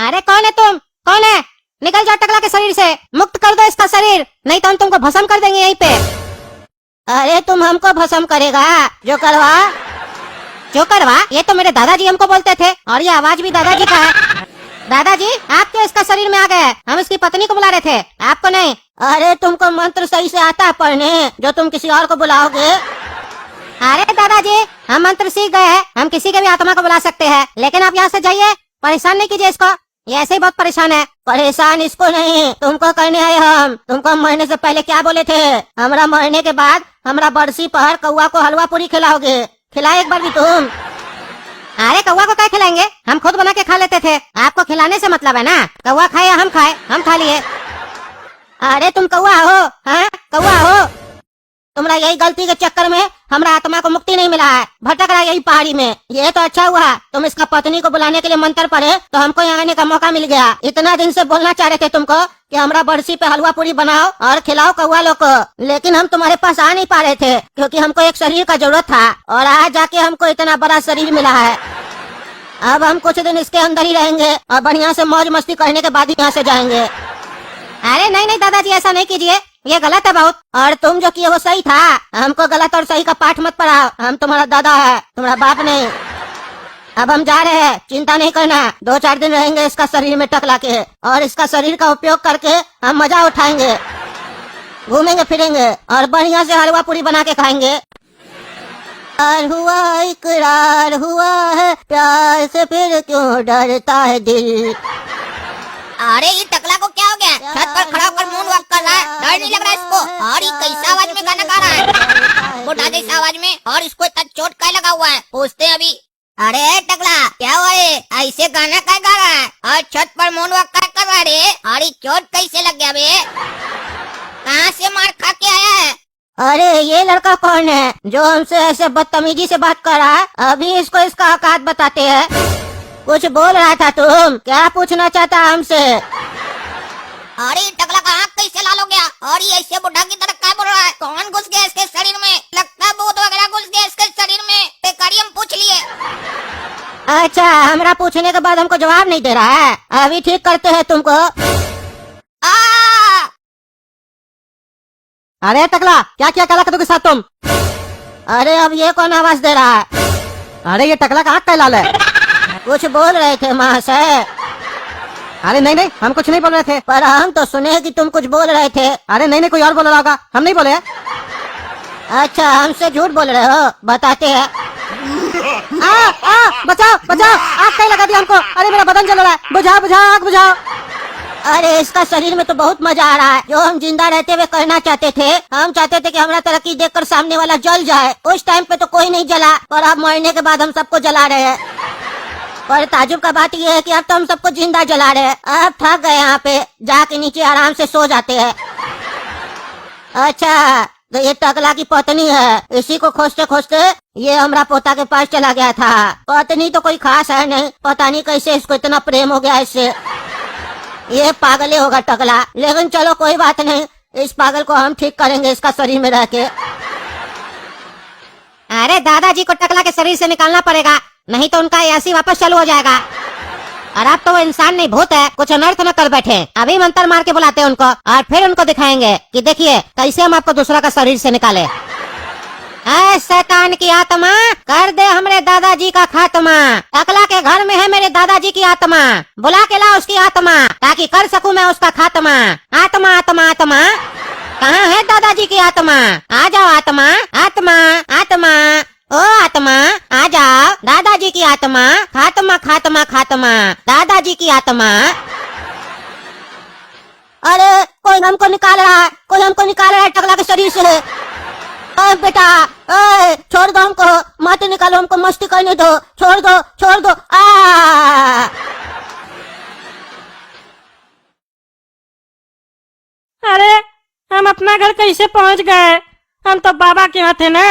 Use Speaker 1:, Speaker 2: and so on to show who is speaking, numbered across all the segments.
Speaker 1: अरे कौन है तुम? कौन है? निकल जाओ टकला के शरीर से, मुक्त कर दो इसका शरीर, नहीं तो हम तुमको भस्म कर देंगे यहीं पे। अरे तुम हमको भस्म करेगा? जो करवा, ये तो मेरे दादाजी हमको बोलते थे, और ये आवाज भी दादाजी का है। दादाजी आप क्यों इसका शरीर में आ गए? हम इसकी पत्नी को बुला रहे थे, आपको नहीं। अरे तुमको मंत्र सही से आता है पढ़ने, जो तुम किसी और को बुलाओगे? अरे दादाजी हम मंत्र सीख गए हैं, हम किसी के भी आत्मा को बुला सकते हैं, लेकिन आप यहाँ से जाइए, परेशान नहीं कीजिए इसको, ये ऐसे ही बहुत परेशान है। परेशान इसको नहीं, तुमको करने आए हम। तुमको मरने से पहले क्या बोले थे? हमरा मरने के बाद हमरा बरसी पहर कौआ को हलवा पूरी खिलाओगे, खिलाए एक बार भी तुम? अरे कौआ को क्या खिलाएंगे, हम खुद बना के खा लेते थे, आपको खिलाने से मतलब है ना। कौआ खाए या हम खाए, हम खा लिए। अरे तुम कौआ हो? हाँ कौआ हो? तुम्हारा यही गलती के चक्कर में हमरा आत्मा को मुक्ति नहीं मिला है, भटक रहा है यही पहाड़ी में। ये तो अच्छा हुआ तुम इसका पत्नी को बुलाने के लिए मंत्र पढ़े, तो हमको यहाँ आने का मौका मिल गया। इतना दिन से बोलना चाह रहे थे तुमको कि हमरा बरसी पे हलवा पूरी बनाओ और खिलाओ कौआ लोग को, लेकिन हम तुम्हारे पास आ नहीं पा रहे थे, क्योंकि हमको एक शरीर का जरूरत था, और आज जाके हमको इतना बड़ा शरीर मिला है। अब हम कुछ दिन इसके अंदर ही रहेंगे और बढ़िया से मौज मस्ती करने के बाद ही यहाँ से जाएंगे। अरे नहीं नहीं दादाजी ऐसा नहीं कीजिए, ये गलत है बहुत, और तुम जो किए वो सही था। हमको गलत और सही का पाठ मत पढ़ाओ, हम तुम्हारा दादा है, तुम्हारा बाप नहीं। अब हम जा रहे हैं, चिंता नहीं करना, 2-4 दिन रहेंगे इसका शरीर में टकला के, और इसका शरीर का उपयोग करके हम मजा उठाएंगे, घूमेंगे फिरेंगे और बढ़िया से हलवा पूरी बना के खाएंगे। प्यार हुआ इकरार हुआ है, प्यार से फिर क्यों डरता है दिल।
Speaker 2: अरे ये टकला को क्या हो गया? छत पर खड़ा होकर मून वॉक कर रहा है, डर नहीं लग रहा इसको? और ये कैसा आवाज में गाना गा रहा है, बुढ़ा जैसा आवाज में, और इसको इतना चोट क्या लगा हुआ है? पूछते हैं अभी। अरे टकला क्या हुआ है, ऐसे गाना क्या गा रहा है और छत पर मून वॉक क्या कर रहा है? और ये चोट कैसे लग गया बे? कहाँ से मार खा के आया है?
Speaker 1: अरे ये लड़का कौन है जो हमसे ऐसे बदतमीजी से बात कर रहा है? अभी इसको इसका औकात बताते हैं। कुछ बोल रहा था तुम, क्या पूछना चाहता हमसे?
Speaker 2: अरे टकला का आँख कैसे लाल हो गया, और ये ऐसे बुढ़ा की तरह क्या बोल रहा है? कौन घुस गया इसके शरीर में? लगता है भूत वगैरह घुस गया इसके शरीर में। बेकारी हम पूछ लिए।
Speaker 1: अच्छा हमरा पूछने के बाद हमको जवाब नहीं दे रहा है, अभी ठीक करते हैं तुमको। अरे टकला क्या क्या कला के साथ तुम? अरे अब ये कौन आवाज दे रहा है? अरे ये टकला का आँख का लाल है। कुछ बोल रहे थे महाशय? अरे नहीं नहीं हम कुछ नहीं बोल रहे थे, पर हम तो सुने कि तुम कुछ बोल रहे थे। अरे नहीं नहीं कोई और बोल रहा होगा, हम नहीं बोले। अच्छा हमसे झूठ बोल रहे हो, बताते हैं। बचाओ बचाओ, आग कहीं लगा दिया हमको, अरे मेरा बदन जल रहा है, बुझाओ बुझाओ आग बुझाओ। अरे इसका शरीर में तो बहुत मजा आ रहा है, जो हम जिंदा रहते हुए करना चाहते थे। हम चाहते थे कि हमारा तरक्की देखकर सामने वाला जल जाए, उस टाइम पे तो कोई नहीं जला, पर अब मरने के बाद हम सबको जला रहे हैं। पर ताजुब का बात यह है कि अब तो हम सबको जिंदा जला रहे हैं। अब थक गए, यहाँ पे जाके नीचे आराम से सो जाते हैं। अच्छा तो ये टकला की पत्नी है, इसी को खोजते खोजते ये हमरा पोता के पास चला गया था। पत्नी तो कोई खास है नहीं, पता नहीं कैसे इसको इतना प्रेम हो गया इससे। ये पागल ही होगा टकला, लेकिन चलो कोई बात नहीं, इस पागल को हम ठीक करेंगे इसका शरीर में रह के। अरे दादाजी को टकला के शरीर से निकालना पड़ेगा, नहीं तो उनका ऐसी वापस चालू हो जाएगा। और अब तो वो इंसान नहीं भूत है, कुछ अनर्थ न कर बैठे। अभी मंत्र मार के बुलाते हैं उनको, और फिर उनको दिखाएंगे कि देखिए कैसे हम आपको दूसरा का शरीर से निकाले। ऐ शैतान की आत्मा, कर दे हमरे दादाजी का खात्मा। टकला के घर में है मेरे दादाजी की आत्मा, बुला के ला उसकी आत्मा, ताकि कर सकूं मैं उसका खात्मा। आत्मा आत्मा आत्मा, कहाँ है दादाजी की आत्मा? आ जाओ आत्मा आत्मा आत्मा, ओ आत्मा आ जाओ, दादाजी की आत्मा, खात्मा खात्मा खात्मा, दादाजी की आत्मा। अरे कोई हमको निकाल रहा है, कोई हमको निकाल रहा है टकला के शरीर से। बेटा छोड़ दो हमको, मत निकालो हमको, मस्ती करने दो, छोड़ दो छोड़ दो।
Speaker 3: अरे हम अपना घर कैसे पहुंच गए? हम तो बाबा के यहाँ थे ना,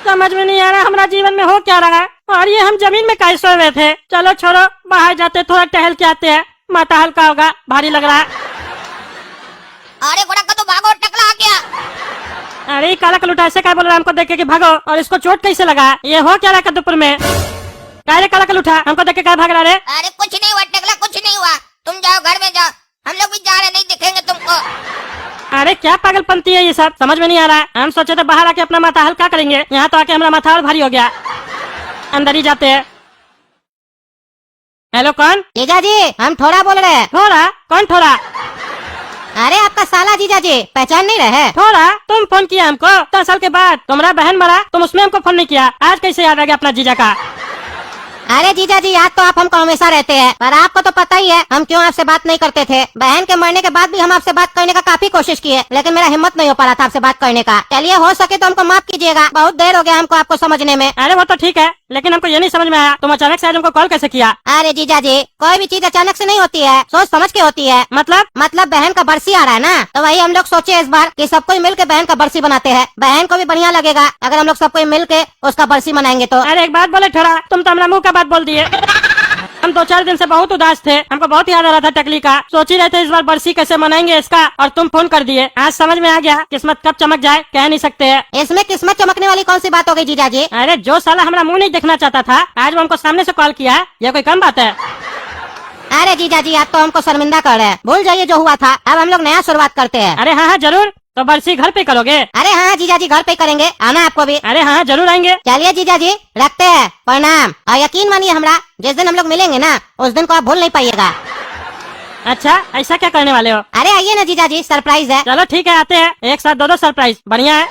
Speaker 3: समझ में नहीं आ रहा हमारा जीवन में हो क्या रहा है। और ये हम जमीन में कैसे सोए हुए थे? चलो छोड़ो, बाहर जाते थोड़ा टहल के आते हैं, माथा हल्का होगा, भारी लग रहा है।
Speaker 2: अरे गोरा का तो भागो, टकला आ गया।
Speaker 3: अरे काला कलूटा ऐसे क्या बोल रहा है हमको देख के कि भागो, और इसको चोट कैसे लगा? ये हो क्या रहा कद्दूपुर में? काले काला कलूटा हमको देख के क्या भाग रहा है?
Speaker 2: अरे कुछ नहीं हुआ टकला, कुछ घर में जाओ, हम लोग भी जा रहे, नहीं दिखेंगे तुमको।
Speaker 3: अरे क्या पागलपंती है ये सब, समझ में नहीं आ रहा है। हम सोचे थे बाहर आके अपना माथा हल्का करेंगे, यहाँ तो आके हमारा माथा और भारी हो गया। अंदर ही जाते हैं। हेलो, कौन?
Speaker 1: जीजा जी, हम थोड़ा बोल रहे हैं।
Speaker 3: थोड़ा? कौन थोड़ा?
Speaker 1: अरे आपका साला जीजा जी, पहचान नहीं रहे?
Speaker 3: थोड़ा? तुम फोन किया हमको 10 साल के बाद? तुम्हारा बहन मरा, तुम उसमें हमको फोन नहीं किया, आज कैसे याद आ गया अपना जीजा का?
Speaker 1: अरे जीजा जी, याद तो आप हमको हमेशा रहते हैं, पर आपको तो पता ही है हम क्यों आपसे बात नहीं करते थे। बहन के मरने के बाद भी हम आपसे बात करने का काफी कोशिश किए, लेकिन मेरा हिम्मत नहीं हो पा रहा था आपसे बात करने का। चलिए, हो सके तो हमको माफ कीजिएगा, बहुत देर हो गया हमको आपको समझने में।
Speaker 3: अरे वो तो ठीक है, लेकिन हमको ये नहीं समझ में आया तुम अचानक से आज हमको कॉल कैसे किया?
Speaker 1: अरे जीजा जी, कोई भी चीज अचानक से नहीं होती है, सोच समझ के होती है। मतलब बहन का बरसी आ रहा है ना, तो वही हम लोग सोचे इस बार कि सब कोई मिल के बहन का बरसी बनाते हैं। बहन को भी बढ़िया लगेगा अगर हम लोग सब कोई मिल के उसका बरसी मनाएंगे तो।
Speaker 3: अरे एक बात बोले थोड़ा, तुम तो हमारा मुंह का बात बोल दिए। हम 2-4 दिन से बहुत उदास थे, हमको बहुत याद आ रहा था टकली का। सोच ही रहे थे इस बार बरसी कैसे मनाएंगे इसका, और तुम फोन कर दिए। आज समझ में आ गया, किस्मत कब चमक जाए कह नहीं सकते हैं।
Speaker 1: इसमें किस्मत चमकने वाली कौन सी बात हो गई जीजा जी?
Speaker 3: अरे जो साला हमारा मुंह नहीं देखना चाहता था, आज वो हमको सामने से कॉल किया, यह कोई कम बात है?
Speaker 1: अरे जीजा जी, आप तो हमको शर्मिंदा कर रहे हैं। भूल जाइए जो हुआ था, अब हम लोग नया शुरुआत करते हैं।
Speaker 3: अरे हाँ जरूर, तो बरसी घर पे करोगे?
Speaker 1: अरे हाँ जीजा जी, घर पे करेंगे, आना आपको भी।
Speaker 3: अरे हाँ जरूर आएंगे।
Speaker 1: चलिए जीजा जी, रखते हैं, प्रणाम। और यकीन मानिए हमारा, जिस दिन हम लोग मिलेंगे ना, उस दिन को आप भूल नहीं पाइएगा।
Speaker 3: अच्छा, ऐसा क्या करने वाले हो?
Speaker 1: अरे आइए ना जीजा जी, सरप्राइज है।
Speaker 3: चलो ठीक है, आते हैं, एक साथ 2 सरप्राइज, बढ़िया है।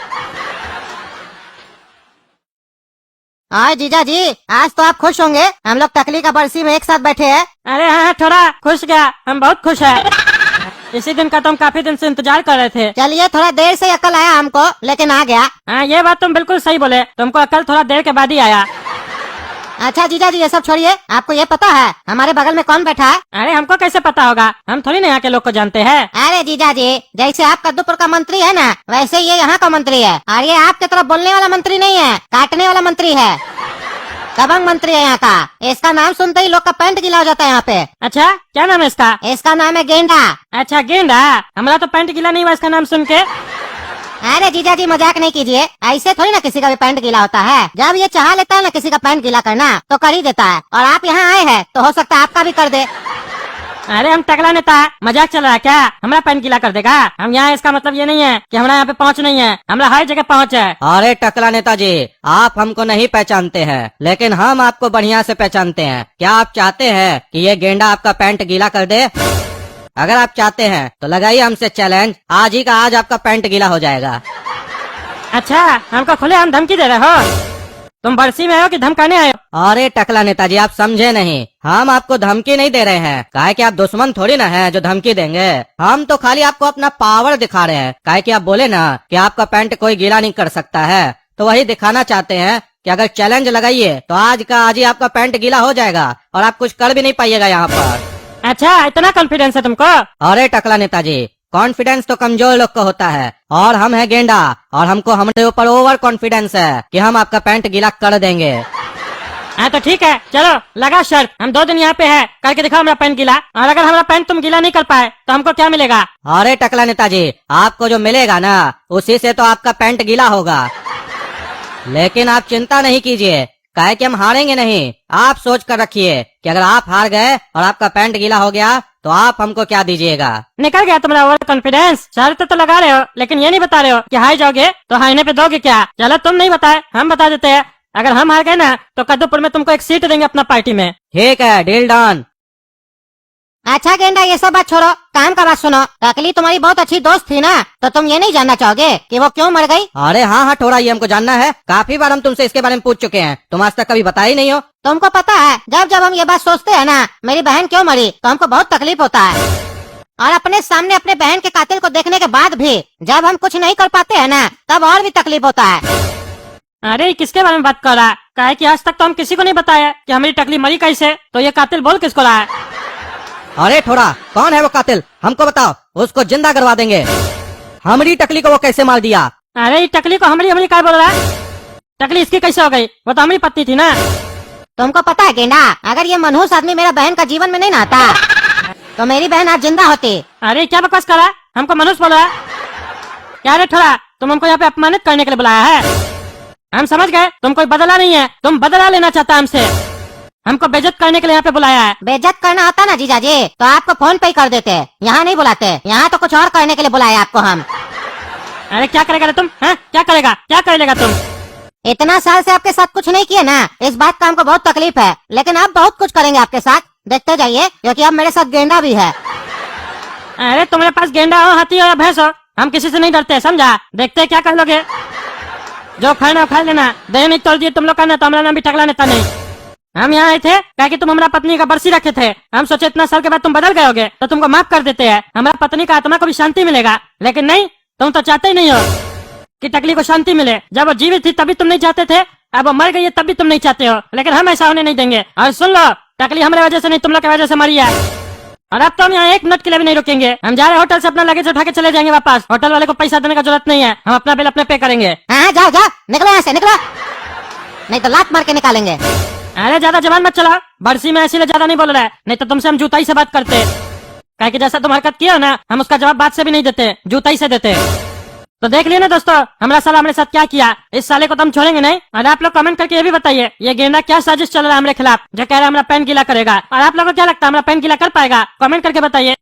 Speaker 1: हाँ जीजा जी, आज तो आप खुश होंगे, हम लोग टकली का बरसी में एक साथ बैठे हैं।
Speaker 3: अरे हाँ थोड़ा खुश गया, हम बहुत खुश है। इसी दिन का तो हम काफी दिन से इंतजार कर रहे थे।
Speaker 1: चलिए, थोड़ा देर से अकल आया हमको, लेकिन आ गया।
Speaker 3: हाँ ये बात तुम बिल्कुल सही बोले, तुमको अकल थोड़ा देर के बाद ही आया।
Speaker 1: अच्छा जीजा जी, ये सब छोड़िए, आपको ये पता है हमारे बगल में कौन बैठा है?
Speaker 3: अरे हमको कैसे पता होगा, हम थोड़ी ना यहाँ के लोग को जानते हैं।
Speaker 1: अरे जीजा जी, जैसे आप कद्दूपुर का मंत्री है ना, वैसे ये यहाँ का मंत्री है। और ये आपके तरफ बोलने वाला मंत्री नहीं है, काटने वाला मंत्री है। दबंग मंत्री है यहाँ का। इसका नाम सुनते ही लोग का पैंट गीला हो जाता है यहाँ पे।
Speaker 3: अच्छा, क्या नाम है इसका?
Speaker 1: इसका नाम है गेंडा।
Speaker 3: अच्छा गेंडा, हमारा तो पैंट गीला नहीं हुआ इसका नाम सुन के।
Speaker 1: अरे जीजा जी, मजाक नहीं कीजिए, ऐसे थोड़ी ना किसी का भी पैंट गीला होता है। जब ये चाह लेता है ना किसी का पैंट गीला करना, तो कर ही देता है। और आप यहाँ आए हैं तो हो सकता है आपका भी कर दे।
Speaker 3: अरे हम टकला नेता, मजाक चल रहा है क्या? हमारा पैंट गीला कर देगा? हम यहाँ, इसका मतलब ये नहीं है कि हमारा यहाँ पे पहुँच नहीं है, हमारा हर जगह पहुँच है।
Speaker 4: अरे टकला नेताजी, आप हमको नहीं पहचानते हैं, लेकिन हम आपको बढ़िया से पहचानते हैं। क्या आप चाहते हैं कि ये गेंडा आपका पैंट गीला कर दे? अगर आप चाहते हैं तो लगाइए हमसे चैलेंज, आज ही का आज आपका पैंट गीला हो जाएगा।
Speaker 3: अच्छा, हमको खुले हम धमकी दे रहे हो? तुम बरसी में आए हो कि धमकाने आए हो?
Speaker 4: अरे टकला नेताजी, आप समझे नहीं, हम आपको धमकी नहीं दे रहे हैं। काहे कि आप दुश्मन थोड़ी ना है जो धमकी देंगे। हम तो खाली आपको अपना पावर दिखा रहे हैं। काहे कि आप बोले ना कि आपका पैंट कोई गीला नहीं कर सकता है, तो वही दिखाना चाहते हैं कि अगर चैलेंज लगाइए तो आज का आज ही आपका पैंट गीला हो जाएगा और आप कुछ कर भी नहीं पाइएगा यहाँ पर।
Speaker 3: अच्छा, इतना कॉन्फिडेंस है तुमको?
Speaker 4: अरे टकला नेताजी, कॉन्फिडेंस तो कमजोर लोग को होता है, और हम है गेंडा, और हमको हमारे ऊपर ओवर कॉन्फिडेंस है कि हम आपका पैंट गीला कर देंगे।
Speaker 3: हाँ तो ठीक है, चलो लगा शर्त, हम 2 दिन यहाँ पे है, करके दिखाओ हमारा पैंट गीला। और अगर हमारा पैंट तुम गीला नहीं कर पाए तो हमको क्या मिलेगा?
Speaker 4: अरे टकला नेताजी, आपको जो मिलेगा ना, उसी से तो आपका पैंट गीला होगा। लेकिन आप चिंता नहीं कीजिए, काहे कि हम हारेंगे नहीं। आप सोच कर रखिए कि अगर आप हार गए और आपका पैंट गीला हो गया तो आप हमको क्या दीजिएगा।
Speaker 3: निकल गया तुम्हारा ओवर कॉन्फिडेंस। शर्त तो लगा रहे हो, लेकिन ये नहीं बता रहे हो कि हार जाओगे तो हारने पे दोगे क्या? चलो तुम नहीं बताए, हम बता देते हैं। अगर हम हार गए ना तो कद्दूपुर में तुमको एक सीट देंगे अपना पार्टी में।
Speaker 4: ठीक है, डील डन।
Speaker 1: अच्छा गेंडा, ये सब बात छोड़ो, काम का बात सुनो। टकली तुम्हारी बहुत अच्छी दोस्त थी ना, तो तुम ये नहीं जानना चाहोगे कि वो क्यों मर गई?
Speaker 4: अरे हाँ हाँ थोड़ा, ये हमको जानना है। काफी बार हम तुमसे इसके बारे में पूछ चुके हैं, तुम आज तक कभी बताया ही नहीं हो।
Speaker 1: तुमको पता है, जब जब हम ये बात सोचते हैं ना मेरी बहन क्यों मरी, तो हमको बहुत तकलीफ होता है। और अपने सामने अपने बहन के कातिल को देखने के बाद भी जब हम कुछ नहीं कर पाते हैं ना, तब और भी तकलीफ होता है।
Speaker 3: अरे किसके बारे में बात कर रहा है? काहे कि आज तक तो हम किसी को नहीं बताया कि हमारी टकली मरी कैसे, तो ये कातिल बोल किसको रहा है?
Speaker 4: अरे थोड़ा, कौन है वो कातिल, हमको बताओ, उसको जिंदा करवा देंगे। हमारी टकली को वो कैसे मार दिया?
Speaker 3: अरे ये टकली को हमारी काय बोल रहा है? टकली इसकी कैसे हो गई? वो तो हमारी पत्नी थी ना।
Speaker 1: तुमको पता है गेंडा, अगर ये मनहूस आदमी मेरा बहन का जीवन में नहीं आता तो मेरी बहन आज जिंदा होती।
Speaker 3: अरे क्या बकवास कर रहा है? हमको मनुष्य बोल रहा है क्या? रे थोड़ा, तुम हमको यहाँ पे अपमानित करने के लिए बुलाया है? हम समझ गए तुम कोई बदला नहीं है, तुम बदला लेना चाहता हमसे। हमको बेइज्जत करने के लिए यहाँ पे बुलाया है।
Speaker 1: बेइज्जत करना होता ना जीजा जी तो आपको फोन पे ही कर देते, यहाँ नहीं बुलाते। यहाँ तो कुछ और करने के लिए बुलाया आपको हम।
Speaker 3: अरे क्या करेगा रे तुम, हैं? क्या करेगा, क्या कर लेगा तुम?
Speaker 1: इतना साल से आपके साथ कुछ नहीं किए ना, इस बात का हमको बहुत तकलीफ है, लेकिन अब बहुत कुछ करेंगे आपके साथ, देखते जाइए, क्योंकि अब मेरे साथ गेंडा भी है।
Speaker 3: अरे तुम्हारे पास गेंडा हो, हाथी हो या भैंस हो, हम किसी से नहीं डरते, समझा? देखते हैं क्या कर लोगे। जो खाना खा लेना, दही नहीं तोड़ दिए तुम लोग का ना, तो हमारा नाम भी टकला नेता नहीं। हम यहाँ आए थे क्या कि तुम हमारा पत्नी का बरसी रखे थे, हम सोचे इतना साल के बाद तुम बदल गए होगे तो तुमको माफ कर देते हैं, हमारा पत्नी का आत्मा को भी शांति मिलेगा। लेकिन नहीं, तुम तो चाहते ही नहीं हो कि टकली को शांति मिले। जब वो जीवित थी तभी तुम नहीं चाहते थे, अब वो मर गई है तब भी तुम नहीं चाहते हो, लेकिन हम ऐसा होने नहीं देंगे। और सुन लो, टकली हमारे वजह से नहीं, तुम लोग की वजह से मरी है। और अब तो हम यहाँ एक मिनट के लिए भी नहीं रुकेंगे, हम जा रहे होटल से अपना लगेज उठा के चले जाएंगे वापस। होटल वाले को पैसा देने का जरूरत नहीं है, हम अपना बिल अपने पे करेंगे।
Speaker 1: हाँ जाओ जाओ, निकलो यहाँ से, निकलो, नहीं तो लात मार के निकालेंगे।
Speaker 3: अरे ज्यादा जवान मत चलाओ, बरसी में इसीलिए ज्यादा नहीं बोल रहा है, नहीं तो तुमसे हम जूताई से बात करते। क्या कि जैसा तुम हरकत किया ना, हम उसका जवाब बात से भी नहीं देते, जूताई से देते। तो देख लिया ना दोस्तों, हमारा साला हमारे साथ क्या किया। इस साले को तो हम छोड़ेंगे नहीं। और आप लोग कमेंट करके ये भी बताइए, ये गेंडा क्या साजिश चल रहा है हमारे खिलाफ, जो कह रहा है हमारा पेन गीला करेगा। और आप लोगों को क्या लगता है, हमारा पेन गीला कर पाएगा? कमेंट करके बताइए।